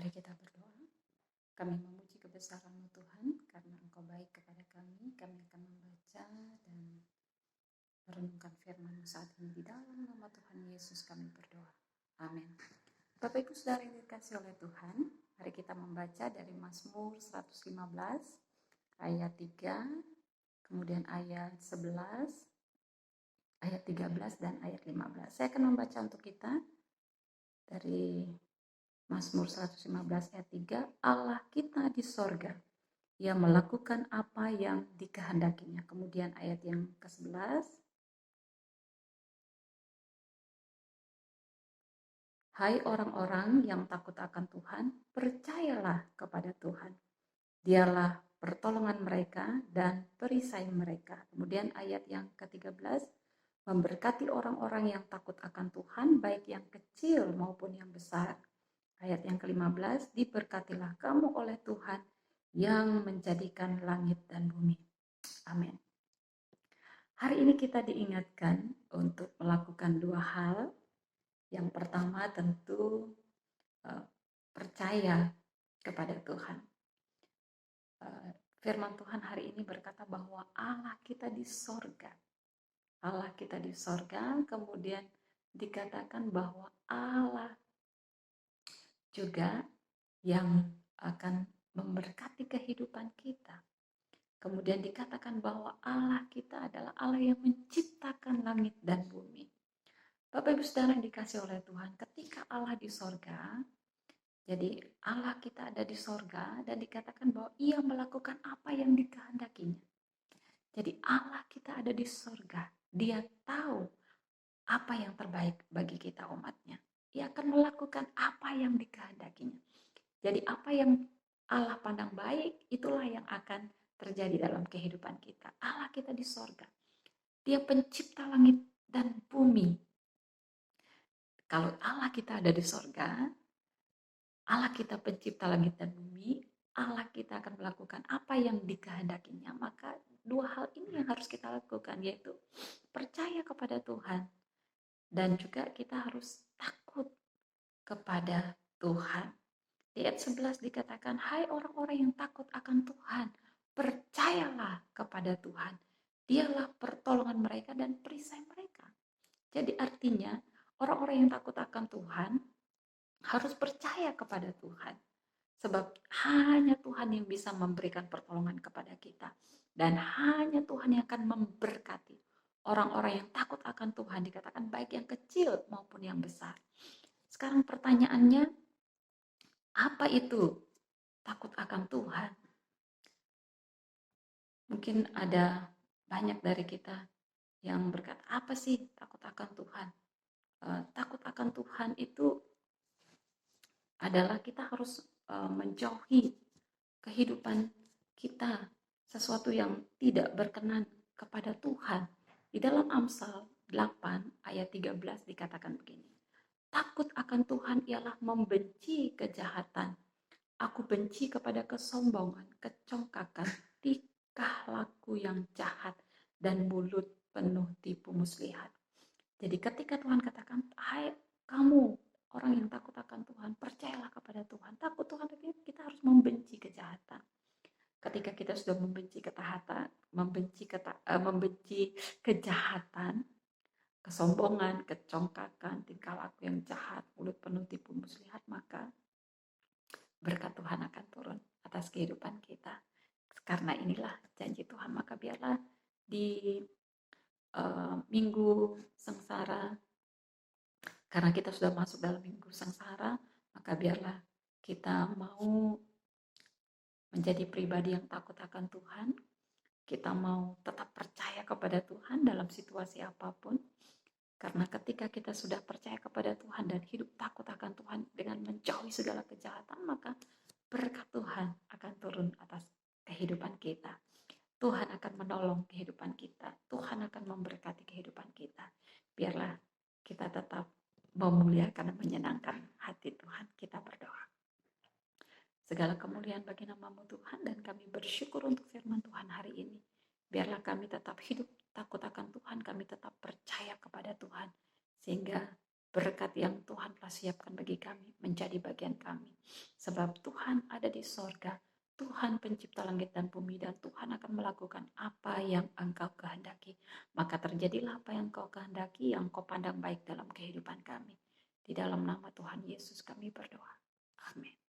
Mari kita berdoa. Kami memuji kebesaran-Mu Tuhan, karena Engkau baik kepada kami. Kami akan membaca dan merenungkan firman-Mu saat ini. Di dalam nama Tuhan Yesus kami berdoa. Amin. Bapak Ibu Saudara yang dikasihi oleh Tuhan, mari kita membaca dari Mazmur 115 ayat 3, kemudian ayat 11, ayat 13 dan ayat 15. Saya akan membaca untuk kita dari Mazmur 115 ayat 3, Allah kita di sorga, Ia melakukan apa yang dikehendakinya. Kemudian ayat yang ke-11, hai orang-orang yang takut akan Tuhan, percayalah kepada Tuhan. Dialah pertolongan mereka dan perisai mereka. Kemudian ayat yang ke-13, memberkati orang-orang yang takut akan Tuhan, baik yang kecil maupun yang besar. Ayat yang ke-15, diberkatilah kamu oleh Tuhan yang menjadikan langit dan bumi. Amin. Hari ini kita diingatkan untuk melakukan dua hal. Yang pertama tentu percaya kepada Tuhan. Firman Tuhan hari ini berkata bahwa Allah kita di sorga. Allah kita di sorga, kemudian dikatakan bahwa Allah juga yang akan memberkati kehidupan kita. Kemudian dikatakan bahwa Allah kita adalah Allah yang menciptakan langit dan bumi. Bapak Ibu Saudara yang dikasih oleh Tuhan, ketika Allah di sorga, jadi Allah kita ada di sorga dan dikatakan bahwa Ia melakukan apa yang dikehendakinya. Jadi Allah kita ada di sorga, Dia tahu apa yang terbaik bagi kita umatnya. Ia akan melakukan apa yang dikehendakinya. Jadi apa yang Allah pandang baik, itulah yang akan terjadi dalam kehidupan kita. Allah kita di sorga, Dia pencipta langit dan bumi. Kalau Allah kita ada di sorga, Allah kita pencipta langit dan bumi, Allah kita akan melakukan apa yang dikehendakinya, maka dua hal ini yang harus kita lakukan, yaitu percaya kepada Tuhan dan juga kita harus takut kepada Tuhan. Di ayat 11 dikatakan, hai orang-orang yang takut akan Tuhan, percayalah kepada Tuhan. Dialah pertolongan mereka dan perisai mereka. Jadi artinya orang-orang yang takut akan Tuhan harus percaya kepada Tuhan. Sebab hanya Tuhan yang bisa memberikan pertolongan kepada kita. Dan hanya Tuhan yang akan memberkati. Orang-orang yang takut akan Tuhan dikatakan baik yang kecil maupun yang besar. Sekarang pertanyaannya, apa itu takut akan Tuhan? Mungkin ada banyak dari kita yang berkata, apa sih takut akan Tuhan? Takut akan Tuhan itu adalah kita harus menjauhi kehidupan kita sesuatu yang tidak berkenan kepada Tuhan. Di dalam Amsal 8 ayat 13 dikatakan begini, takut akan Tuhan ialah membenci kejahatan. Aku benci kepada kesombongan, kecongkakan, tingkah laku yang jahat, dan mulut penuh tipu muslihat. Jadi ketika Tuhan katakan, hai kamu orang yang takut akan Tuhan, percayalah kepada Tuhan. Takut Tuhan, tapi kita harus membenci kejahatan. Ketika kita sudah membenci membenci kejahatan, kesombongan, kecongkakan, tingkah laku yang jahat, mulut penuh tipu muslihat, maka berkat Tuhan akan turun atas kehidupan kita. Karena inilah janji Tuhan, maka biarlah di minggu sengsara, karena kita sudah masuk dalam minggu sengsara, maka biarlah kita mau menjadi pribadi yang takut akan Tuhan. Kita mau tetap percaya kepada Tuhan dalam situasi apapun. Karena ketika kita sudah percaya kepada Tuhan dan hidup takut akan Tuhan dengan menjauhi segala kejahatan, maka berkat Tuhan akan turun atas kehidupan kita. Tuhan akan menolong kehidupan kita. Tuhan akan memberkati kehidupan kita. Biarlah kita tetap memuliakan dan menyenangkan hati Tuhan. Kita berdoa. Segala kemuliaan bagi nama-Mu Tuhan, dan kami bersyukur untuk firman Tuhan hari ini. Biarlah kami tetap hidup takut akan Tuhan, kami tetap percaya kepada Tuhan, sehingga berkat yang Tuhan telah siapkan bagi kami menjadi bagian kami. Sebab Tuhan ada di sorga, Tuhan pencipta langit dan bumi, dan Tuhan akan melakukan apa yang Engkau kehendaki. Maka terjadilah apa yang Engkau kehendaki, yang Engkau pandang baik dalam kehidupan kami. Di dalam nama Tuhan Yesus kami berdoa. Amin.